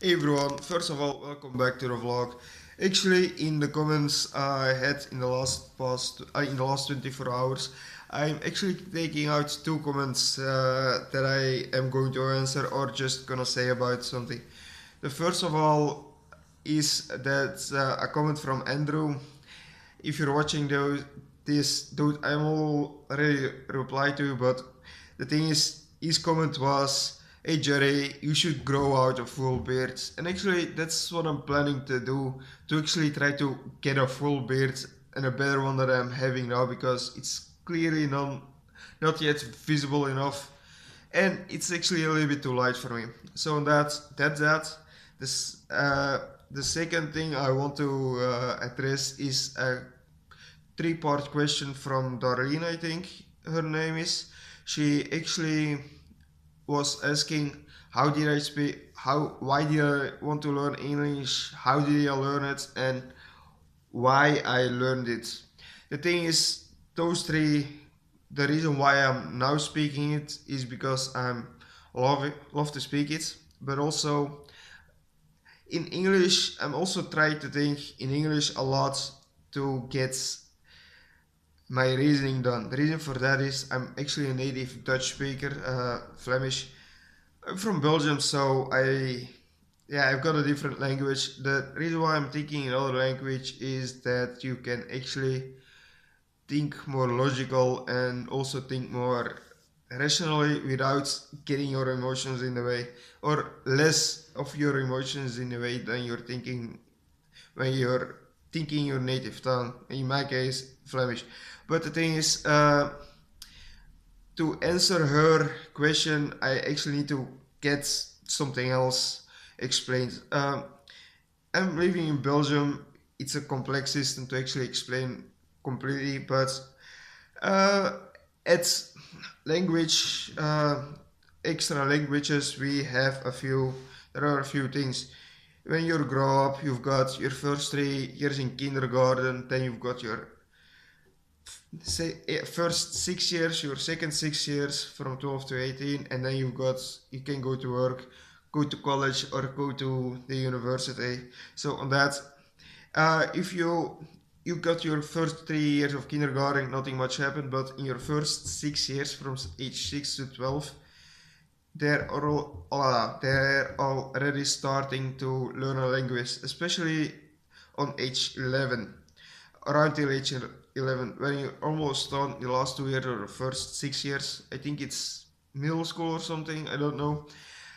Hey everyone, first of all, welcome back to the vlog. Actually, in the comments I had in the last 24 hours, I'm actually taking out two comments that I am going to answer or just gonna say about something. The first of all is that a comment from Andrew. If you're watching this, dude, I'm already replied to you, but the thing is, his comment was, "Hey Jerry, you should grow out a full beard." And actually, that's what I'm planning to do, to actually try to get a full beard and a better one that I'm having now because it's clearly not yet visible enough, and it's actually a little bit too light for me. So that's that. This the second thing I want to address is a three-part question from Darlene, I think her name is. She actually was asking, how did I speak, why did I want to learn English, how did I learn it, and why I learned it. The thing is, those three, the reason why I'm now speaking it is because I'm love to speak it, but also in English, I'm also trying to think in English a lot to get my reasoning done. The reason for that is I'm actually a native Dutch speaker, Flemish. I'm from Belgium, so I've got a different language. The reason why I'm thinking another language is that you can actually think more logical and also think more rationally without getting your emotions in the way, or less of your emotions in the way than you're thinking when you're thinking your native tongue. In my case, Flemish. But the thing is, to answer her question, I actually need to get something else explained. I'm living in Belgium. It's a complex system to actually explain completely, but uh, it's language, extra languages. We have a few. There are a few things. When you grow up, you've got your first 3 years in kindergarten, then you've got your first 6 years, your second 6 years from 12 to 18, and then you can go to work, go to college, or go to the university. So on that, if you got your first 3 years of kindergarten, nothing much happened, but in your first 6 years from age 6 to 12, they're already starting to learn a language, especially on age 11, around till age 11, when you're almost done the last 2 years or the first 6 years. I think it's middle school or something, I don't know.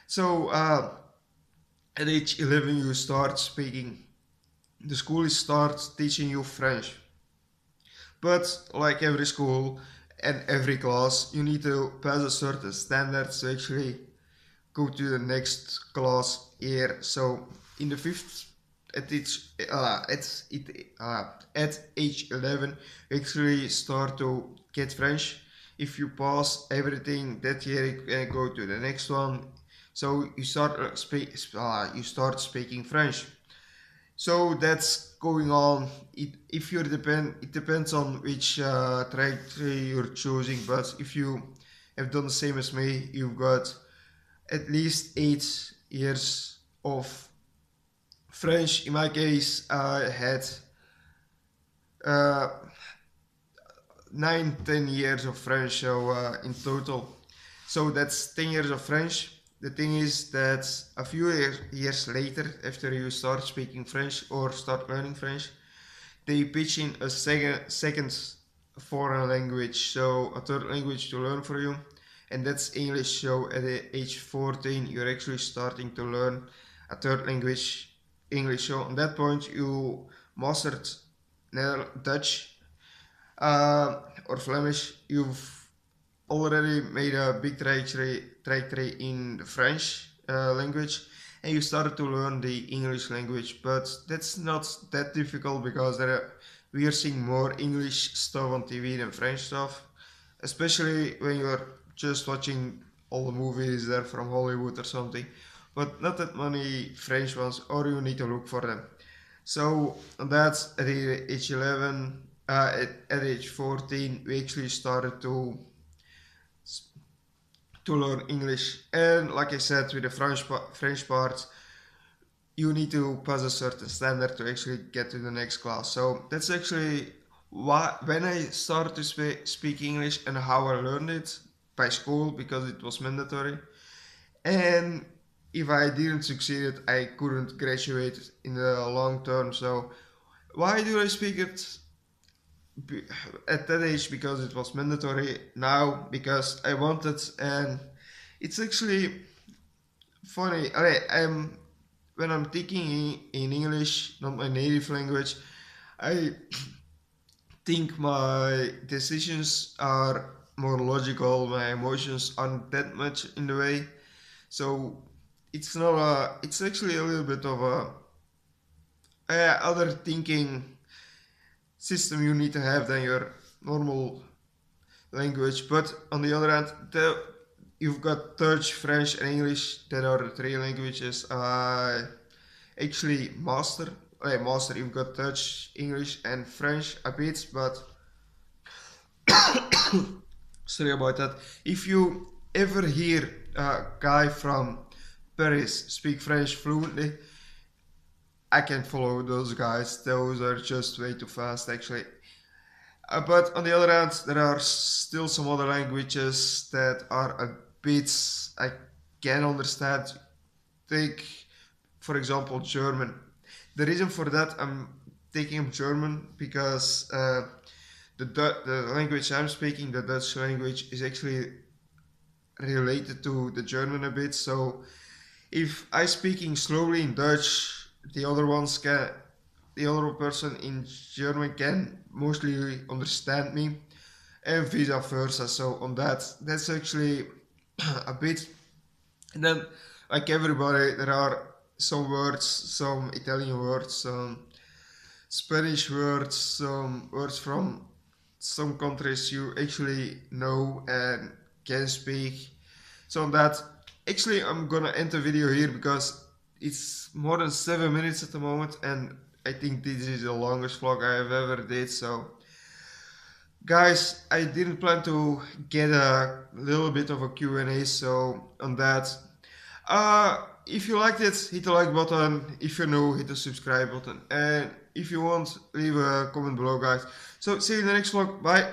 So at age 11, you start speaking. The school starts teaching you French. But like every school and every class, you need to pass a certain standards to actually go to the next class year. So in the fifth, at age 11, you actually start to get French. If you pass everything that year, you can go to the next one. So you start speaking French. So that's going on. It depends on which trajectory you're choosing. But if you have done the same as me, you've got at least 8 years of French. In my case, I had uh, 9, 10 years of French, so in total. So that's 10 years of French. The thing is that a few years later, after you start speaking French or start learning French, they pitch in a second foreign language, so a third language to learn for you, and that's English. So at the age 14, you're actually starting to learn a third language, English. So on that point, you mastered Dutch or Flemish. You've already made a big trajectory in the French language, and you started to learn the English language. But that's not that difficult because we are seeing more English stuff on TV than French stuff, especially when you're just watching all the movies there from Hollywood or something. But not that many French ones, or you need to look for them. So that's at age 11. At age 14, we actually started to learn English. And like I said, with the French part, you need to pass a certain standard to actually get to the next class. So that's actually why when I started to speak English and how I learned it by school because it was mandatory. And if I didn't succeed, I couldn't graduate in the long term. So why do I speak it at that age? Because it was mandatory. Now because I wanted, and it's actually funny. I'm when I'm thinking in English, not my native language, I think my decisions are more logical. My emotions aren't that much in the way. So it's not a. It's actually a little bit of a other thinking system you need to have than your normal language. But on the other hand, you've got Dutch, French, and English. That are the three languages I actually master. Master. You've got Dutch, English, and French a bit, but sorry about that. If you ever hear a guy from Paris speak French fluently, I can't follow those guys. Those are just way too fast, actually. But on the other hand, there are still some other languages that are a bit I can understand. Take, for example, German. The reason for that I'm taking up German because the language I'm speaking, the Dutch language, is actually related to the German a bit. So if I speaking slowly in Dutch, the other ones can, the other person in German can mostly understand me, and vice versa. So on that, that's actually a bit. And then, like everybody, there are some words, some Italian words, some Spanish words, some words from some countries you actually know and can speak. So on that, actually I'm gonna end the video here because it's more than 7 minutes at the moment, and I think this is the longest vlog I have ever did. So guys, I didn't plan to get a little bit of a Q&A, so on that, if you liked it, hit the like button. If you're new, hit the subscribe button, and if you want, leave a comment below, guys. So see you in the next vlog. Bye.